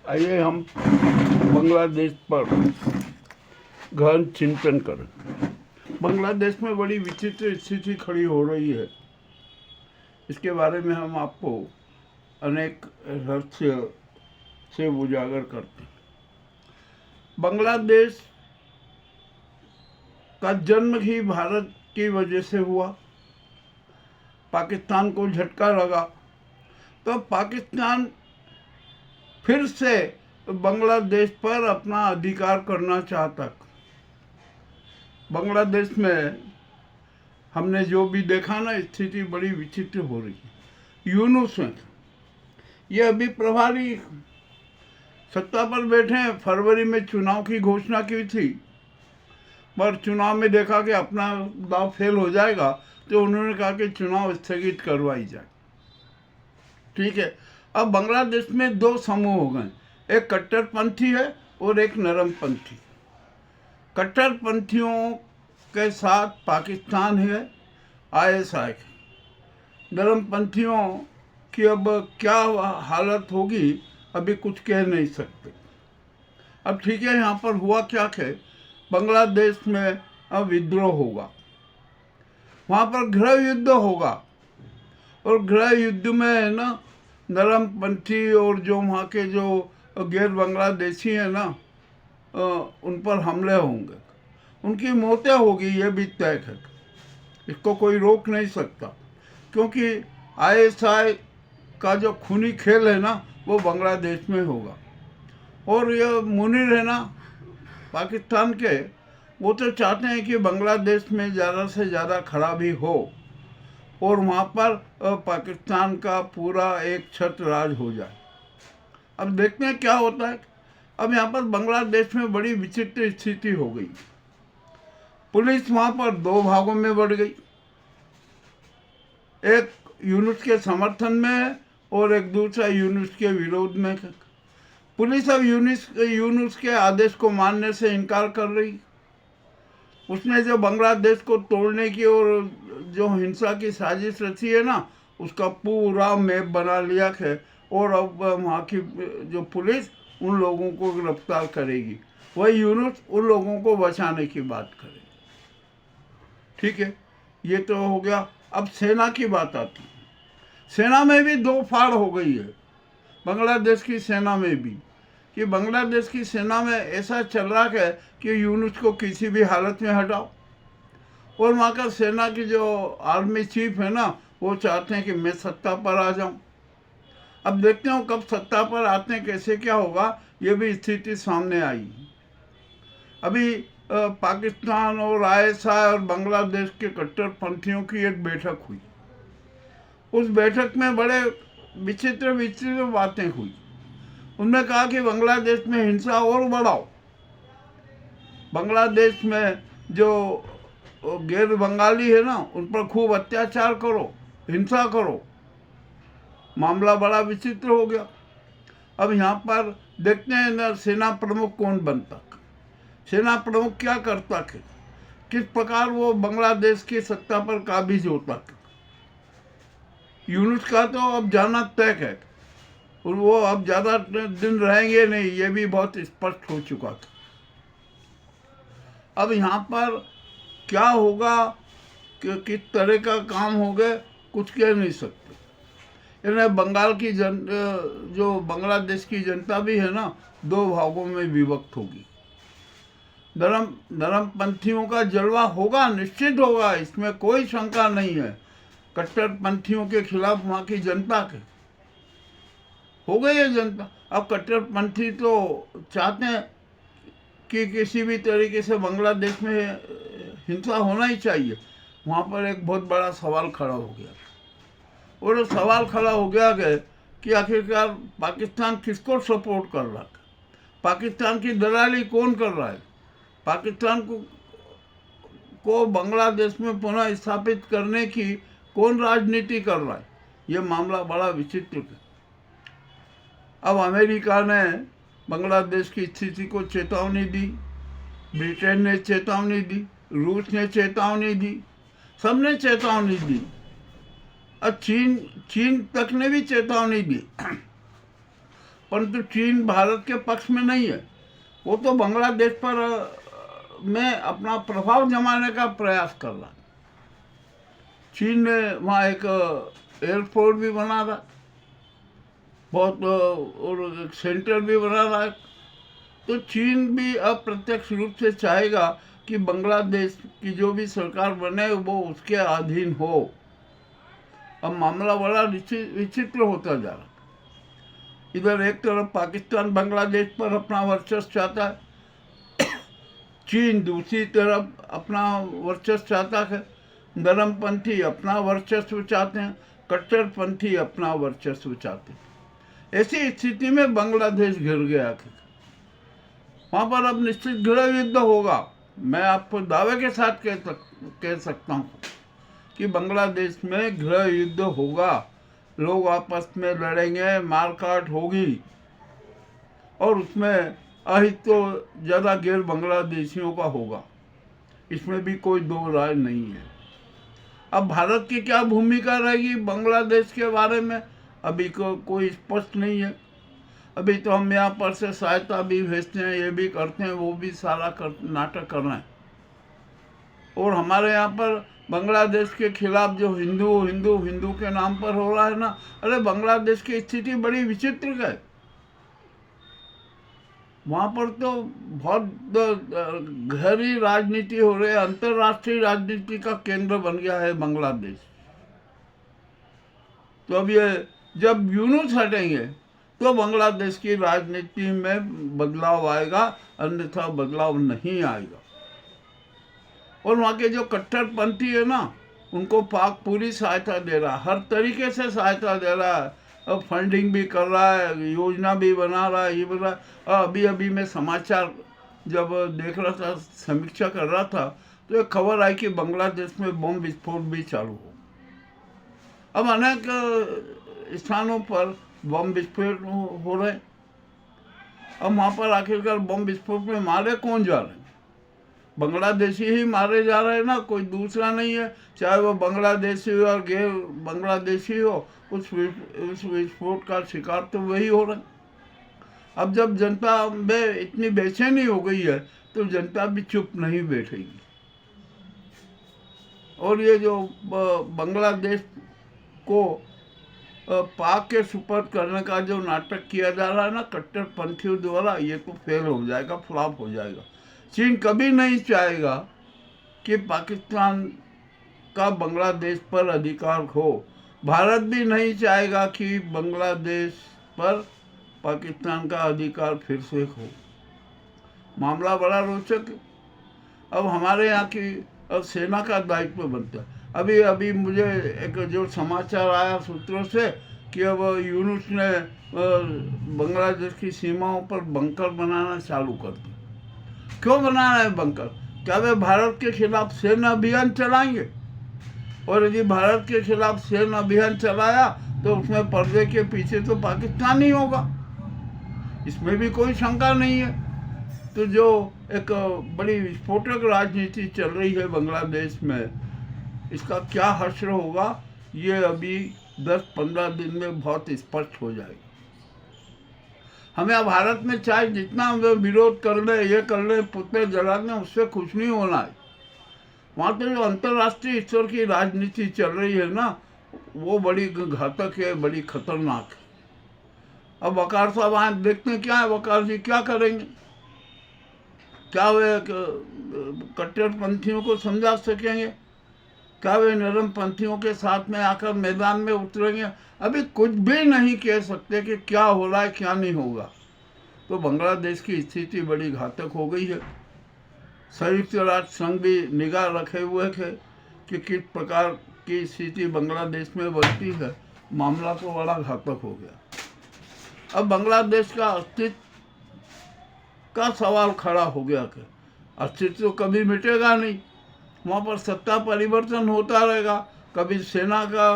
आइए हम बांग्लादेश पर गहन चिंतन करें। बांग्लादेश में बड़ी विचित्र स्थिति खड़ी हो रही है। इसके बारे में हम आपको अनेक रहस्य से उजागर करते हैं। बांग्लादेश का जन्म ही भारत की वजह से हुआ। पाकिस्तान को झटका लगा तो पाकिस्तान फिर से बांग्लादेश पर अपना अधिकार करना चाहता। बांग्लादेश में हमने जो भी देखा ना, स्थिति बड़ी विचित्र हो रही है। यूनुस में ये अभी प्रभारी सत्ता पर बैठे हैं। फरवरी में चुनाव की घोषणा की थी, पर चुनाव में देखा कि अपना दाव फेल हो जाएगा, तो उन्होंने कहा कि चुनाव स्थगित करवाई जाए। ठीक है। अब बांग्लादेश में दो समूह हो गए, एक कट्टरपंथी है और एक नरमपंथी। कट्टरपंथियों के साथ पाकिस्तान है, ISI। नरमपंथियों की अब क्या हालत होगी अभी कुछ कह नहीं सकते। अब ठीक है, यहाँ पर हुआ क्या है, बांग्लादेश में अब विद्रोह होगा, वहाँ पर गृह युद्ध होगा। और गृह युद्ध में है ना, नरमपंथी और जो वहाँ के जो गैर बांग्लादेशी हैं ना, उन पर हमले होंगे, उनकी मौतें होगी, ये भी तय है। इसको कोई रोक नहीं सकता, क्योंकि ISI का जो खूनी खेल है ना, वो बांग्लादेश में होगा। और ये मुनीर है ना पाकिस्तान के, वो तो चाहते हैं कि बांग्लादेश में ज़्यादा से ज़्यादा खराबी हो और वहाँ पर पाकिस्तान का पूरा एक छत्र राज हो जाए। अब देखते हैं क्या होता है। अब यहाँ पर बांग्लादेश में बड़ी विचित्र स्थिति हो गई। पुलिस वहाँ पर दो भागों में बढ़ गई, एक यूनुस के समर्थन में है और एक दूसरा यूनुस के विरोध में है। पुलिस अब यूनुस के आदेश को मानने से इनकार कर रही। उसने जो बांग्लादेश को तोड़ने की और जो हिंसा की साजिश रची है ना, उसका पूरा मैप बना लिया है। और अब वहाँ की जो पुलिस उन लोगों को गिरफ्तार करेगी, वही यूनुस उन लोगों को बचाने की बात करेगी। ठीक है, ये तो हो गया। अब सेना की बात आती है। सेना में भी दो फाड़ हो गई है, बांग्लादेश की सेना में भी। कि बांग्लादेश की सेना में ऐसा चल रहा है कि यूनुस को किसी भी हालत में हटाओ। और वहाँ का सेना की जो आर्मी चीफ है ना, वो चाहते हैं कि मैं सत्ता पर आ जाऊँ। अब देखते हो कब सत्ता पर आते हैं, कैसे क्या होगा, ये भी स्थिति सामने आई। अभी पाकिस्तान और ISI और बांग्लादेश के कट्टरपंथियों की एक बैठक हुई। उस बैठक में बड़े विचित्र बातें हुई। उन्होंने कहा कि बांग्लादेश में हिंसा और बढ़ाओ, बांग्लादेश में जो गैर बंगाली है ना, उन पर खूब अत्याचार करो, हिंसा करो। मामला बड़ा विचित्र हो गया। अब यहाँ पर देखते हैं ना, सेना प्रमुख कौन बनता, सेना प्रमुख क्या करता है, किस प्रकार वो बांग्लादेश की सत्ता पर काबिज होता है। यूनुस का तो अब जाना तय है और वो अब ज़्यादा दिन रहेंगे नहीं, ये भी बहुत स्पष्ट हो चुका था। अब यहाँ पर क्या होगा, कि किस तरह का काम हो गया, कुछ कह नहीं सकते। यानी बंगाल की जो बांग्लादेश की जनता भी है ना, दो भागों में विभक्त होगी। नरमपंथियों का जलवा होगा, निश्चित होगा, इसमें कोई शंका नहीं है। कट्टरपंथियों के खिलाफ वहाँ की जनता के हो गई है जनता। अब कट्टरपंथी तो चाहते हैं कि किसी भी तरीके से बांग्लादेश में हिंसा होना ही चाहिए। वहाँ पर एक बहुत बड़ा सवाल खड़ा हो गया, और वो सवाल खड़ा हो गया कि आखिरकार पाकिस्तान किसको सपोर्ट कर रहा है, पाकिस्तान की दलाली कौन कर रहा है, पाकिस्तान को बांग्लादेश में पुनः स्थापित करने की कौन राजनीति कर रहा है। ये मामला बड़ा विचित्र है। अब अमेरिका ने बांग्लादेश की स्थिति को चेतावनी दी, ब्रिटेन ने चेतावनी दी, रूस ने चेतावनी दी, सबने चेतावनी दी। अब चीन तक ने भी चेतावनी दी। परंतु चीन भारत के पक्ष में नहीं है। वो तो बांग्लादेश पर में अपना प्रभाव जमाने का प्रयास कर रहा है। चीन ने वहाँ एक एयरपोर्ट भी बना रहा, बहुत और एक सेंटर भी बना रहा है। तो चीन भी अप्रत्यक्ष रूप से चाहेगा कि बांग्लादेश की जो भी सरकार बने वो उसके अधीन हो। अब मामला बड़ा विचित्र होता जा रहा। इधर एक तरफ पाकिस्तान बांग्लादेश पर अपना वर्चस्व चाहता है, चीन दूसरी तरफ अपना वर्चस्व चाहता है, नरमपंथी अपना वर्चस्व चाहते हैं, कट्टरपंथी अपना वर्चस्व चाहते हैं। ऐसी स्थिति में बांग्लादेश घिर गया। वहाँ पर अब निश्चित गृह युद्ध होगा। मैं आपको दावे के साथ कह सकता हूँ कि बांग्लादेश में गृह युद्ध होगा। लोग आपस में लड़ेंगे, मारकाट होगी, और उसमें अहित तो ज़्यादा गैर बांग्लादेशियों का होगा। इसमें भी कोई दो राय नहीं है। अब भारत की क्या भूमिका रहेगी बांग्लादेश के बारे में अभी कोई स्पष्ट नहीं है। अभी तो हम यहाँ पर से सहायता भी भेजते हैं, ये भी करते हैं, वो भी सारा नाटक कर रहे हैं। और हमारे यहाँ पर बांग्लादेश के खिलाफ जो हिंदू के नाम पर हो रहा है ना, अरे बांग्लादेश की स्थिति बड़ी विचित्र है। वहाँ पर तो बहुत गहरी राजनीति हो रही है, अंतर्राष्ट्रीय राजनीति का केंद्र बन गया है बांग्लादेश। तो अब ये जब यूनुस हटेंगे तो बांग्लादेश की राजनीति में बदलाव आएगा, अन्यथा बदलाव नहीं आएगा। और वहाँ के जो कट्टरपंथी है ना, उनको पाक पूरी सहायता दे रहा है, हर तरीके से सहायता दे रहा है। अब फंडिंग भी कर रहा है, योजना भी बना रहा है, ये बना। अभी मैं समाचार जब देख रहा था, समीक्षा कर रहा था, तो एक खबर आई कि बांग्लादेश में बम विस्फोट भी चालू हो। अब अनेक स्थानों पर बम विस्फोट हो रहे। अब वहाँ पर आखिरकार बम विस्फोट में मारे कौन जा रहे हैं? बांग्लादेशी ही मारे जा रहे हैं ना, कोई दूसरा नहीं है। चाहे वो बांग्लादेशी हो और गैर बांग्लादेशी हो, उस विस्फोट का शिकार तो वही हो रहा है। अब जब जनता में इतनी बेचैनी हो गई है तो जनता भी चुप नहीं बैठेगी। और ये जो बांग्लादेश को पाक के सुपर्द करने का जो नाटक किया जा रहा है ना कट्टरपंथियों द्वारा, ये तो फेल हो जाएगा, फ्लॉप हो जाएगा। चीन कभी नहीं चाहेगा कि पाकिस्तान का बांग्लादेश पर अधिकार हो। भारत भी नहीं चाहेगा कि बांग्लादेश पर पाकिस्तान का अधिकार फिर से हो। मामला बड़ा रोचक है। अब हमारे यहाँ की अब सेना का दायित्व बनता है। अभी मुझे एक जो समाचार आया सूत्रों से कि अब यूनुस ने बांग्लादेश की सीमाओं पर बंकर बनाना चालू कर दिया। क्यों बना रहे हैं बंकर? क्या वे भारत के खिलाफ सैन्य अभियान चलाएंगे? और यदि भारत के खिलाफ सैन्य अभियान चलाया तो उसमें पर्दे के पीछे तो पाकिस्तान ही होगा, इसमें भी कोई शंका नहीं है। तो जो एक बड़ी विस्फोटक राजनीति चल रही है बांग्लादेश में, इसका क्या हश्र होगा ये अभी 10-15 दिन में बहुत स्पष्ट हो जाएगा। हमें भारत में चाहे जितना विरोध कर ले, ये कर ले, पुतले जला लें, उससे कुछ नहीं होना है। वहाँ तो जो अंतर्राष्ट्रीय स्तर की राजनीति चल रही है ना, वो बड़ी घातक है, बड़ी खतरनाक है। अब वकार साहब आए, देखते हैं क्या है, वकार जी क्या करेंगे। क्या वे कट्टरपंथियों को समझा सकेंगे? क्या वे नरम पंथियों के साथ में आकर मैदान में उतरेंगे? अभी कुछ भी नहीं कह सकते कि क्या हो रहा है, क्या नहीं होगा। तो बांग्लादेश की स्थिति बड़ी घातक हो गई है। संयुक्त राष्ट्र संघ भी निगाह रखे हुए थे कि किस प्रकार की स्थिति बांग्लादेश में बनती है। मामला तो बड़ा घातक हो गया। अब बांग्लादेश का अस्तित्व का सवाल खड़ा हो गया कि अस्तित्व तो कभी मिटेगा नहीं। वहाँ पर सत्ता परिवर्तन होता रहेगा। कभी सेना का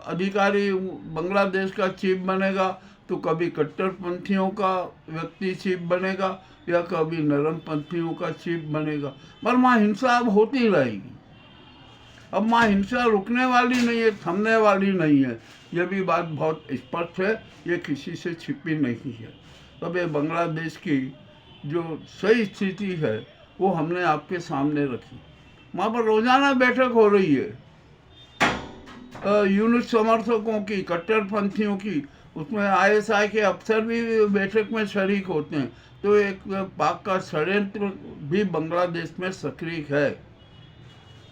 अधिकारी बांग्लादेश का चीफ बनेगा, तो कभी कट्टरपंथियों का व्यक्ति चीफ बनेगा, या कभी नरमपंथियों का चीफ बनेगा। पर वहाँ हिंसा अब होती रहेगी। अब वहाँ हिंसा रुकने वाली नहीं है, थमने वाली नहीं है। ये भी बात बहुत स्पष्ट है, ये किसी से छिपी नहीं है। तब ये बांग्लादेश की जो सही स्थिति है वो हमने आपके सामने रखी। वहाँ पर रोजाना बैठक हो रही है यूनुस समर्थकों की, कट्टरपंथियों की, उसमें आईएसआई के अफसर भी बैठक में शरीक होते हैं। तो एक पाक का षड्यंत्र भी बांग्लादेश में सक्रिय है।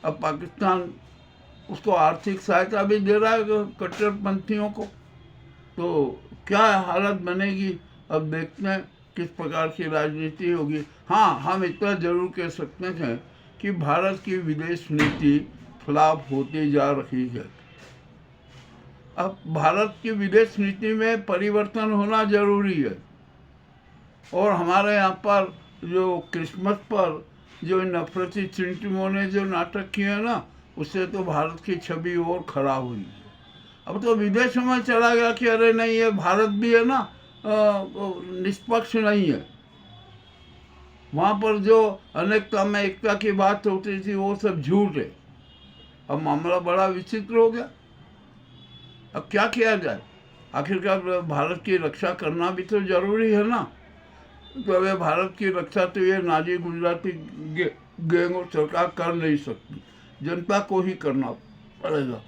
अब पाकिस्तान उसको आर्थिक सहायता भी दे रहा है कट्टरपंथियों को, तो क्या हालत बनेगी अब देखते हैं किस प्रकार की राजनीति होगी। हाँ, हम इतना जरूर कह सकते हैं कि भारत की विदेश नीति फ्लॉप होती जा रही है। अब भारत की विदेश नीति में परिवर्तन होना जरूरी है। और हमारे यहाँ पर जो क्रिसमस पर जो नफरती चिंटुओं ने जो नाटक किए हैं ना, उससे तो भारत की छवि और खराब हुई है। अब तो विदेशों में चला गया कि अरे नहीं, ये भारत भी है ना निष्पक्ष नहीं है। वहाँ पर जो अनेकता में एकता की बात होती थी वो सब झूठ है। अब मामला बड़ा विचित्र हो गया। अब क्या किया जाए? आखिरकार भारत की रक्षा करना भी तो जरूरी है ना। तो अब भारत की रक्षा तो ये नाजी गुजराती गैंग और सरकार कर नहीं सकती, जनता को ही करना पड़ेगा।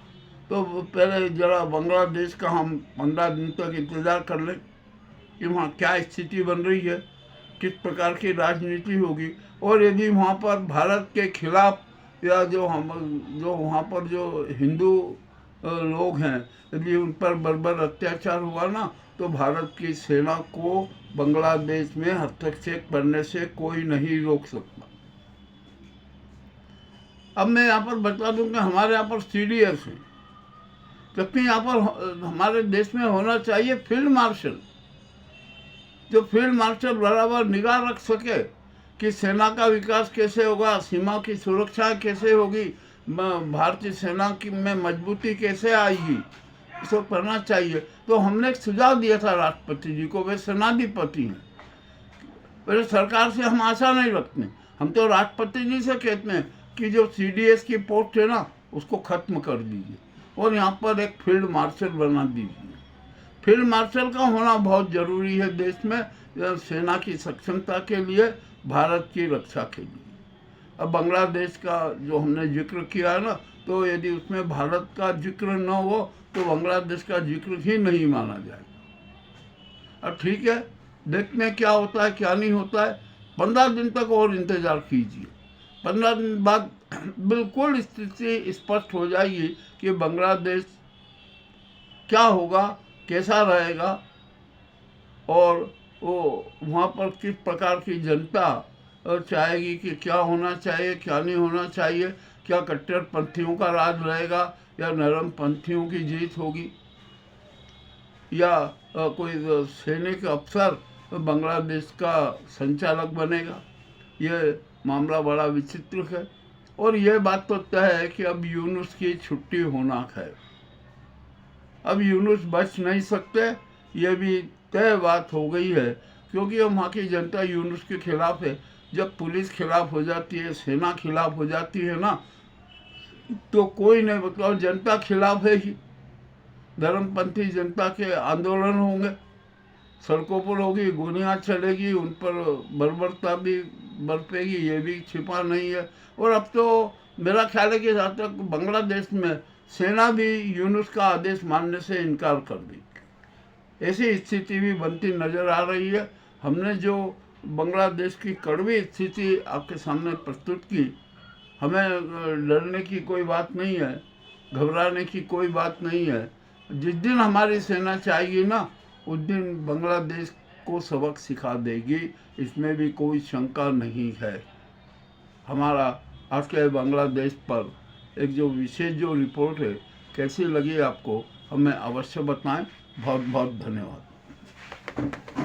तो पहले जरा बांग्लादेश का हम 15 दिन तक इंतज़ार कर लें कि वहाँ क्या स्थिति बन रही है, किस प्रकार की राजनीति होगी। और यदि वहाँ पर भारत के खिलाफ या जो वहाँ पर जो हिंदू लोग हैं, यदि उन पर बर्बर अत्याचार हुआ ना, तो भारत की सेना को बांग्लादेश में हस्तक्षेप करने से कोई नहीं रोक सकता। अब मैं यहाँ पर बता दूं कि हमारे यहाँ पर CDS है, जबकि यहाँ पर हमारे देश में होना चाहिए फील्ड मार्शल। जो फील्ड मार्शल बराबर निगाह रख सके कि सेना का विकास कैसे होगा, सीमा की सुरक्षा कैसे होगी, भारतीय सेना की में मजबूती कैसे आएगी, इसको करना चाहिए। तो हमने एक सुझाव दिया था राष्ट्रपति जी को, वे सेनाधिपति हैं। वैसे सरकार से हम आशा नहीं रखते, हम तो राष्ट्रपति जी से कहते हैं कि जो CDS की पोस्ट है ना, उसको खत्म कर दीजिए और यहाँ पर एक फील्ड मार्शल बना दीजिए। फील्ड मार्शल का होना बहुत ज़रूरी है देश में, सेना की सक्षमता के लिए, भारत की रक्षा के लिए। अब बांग्लादेश का जो हमने जिक्र किया है ना, तो यदि उसमें भारत का जिक्र न हो तो बांग्लादेश का जिक्र ही नहीं माना जाएगा। अब ठीक है, देखते हैं क्या होता है क्या नहीं होता है। 15 दिन तक और इंतज़ार कीजिए। 15 दिन बाद बिल्कुल स्थिति स्पष्ट हो जाएगी कि बांग्लादेश क्या होगा, कैसा रहेगा और वो वहाँ पर किस प्रकार की जनता चाहेगी कि क्या होना चाहिए क्या नहीं होना चाहिए, क्या कट्टरपंथियों का राज रहेगा या नरम पंथियों की जीत होगी, या कोई सैनिक अफसर बांग्लादेश का संचालक बनेगा। ये मामला बड़ा विचित्र है। और यह बात तो तय है कि अब यूनुस की छुट्टी होना है। अब यूनुस बच नहीं सकते, ये भी तय बात हो गई है, क्योंकि वहाँ की जनता यूनुस के खिलाफ है। जब पुलिस खिलाफ हो जाती है, सेना खिलाफ हो जाती है ना, तो कोई नहीं, मतलब जनता खिलाफ है ही। धर्मपंथी जनता के आंदोलन होंगे, सड़कों पर होगी, गोलियां चलेगी, उन पर बर्बरता भी बरपेगी, ये भी छिपा नहीं है। और अब तो मेरा ख्याल है कि जहाँ तक बांग्लादेश में सेना भी यूनुस का आदेश मानने से इनकार कर दी। ऐसी स्थिति भी बनती नज़र आ रही है। हमने जो बांग्लादेश की कड़वी स्थिति आपके सामने प्रस्तुत की, हमें डरने की कोई बात नहीं है, घबराने की कोई बात नहीं है। जिस दिन हमारी सेना चाहेगी ना, उस दिन बांग्लादेश को सबक सिखा देगी, इसमें भी कोई शंका नहीं है। हमारा आज के बांग्लादेश पर एक जो विशेष जो रिपोर्ट है, कैसी लगी आपको हमें अवश्य बताएं। बहुत बहुत धन्यवाद।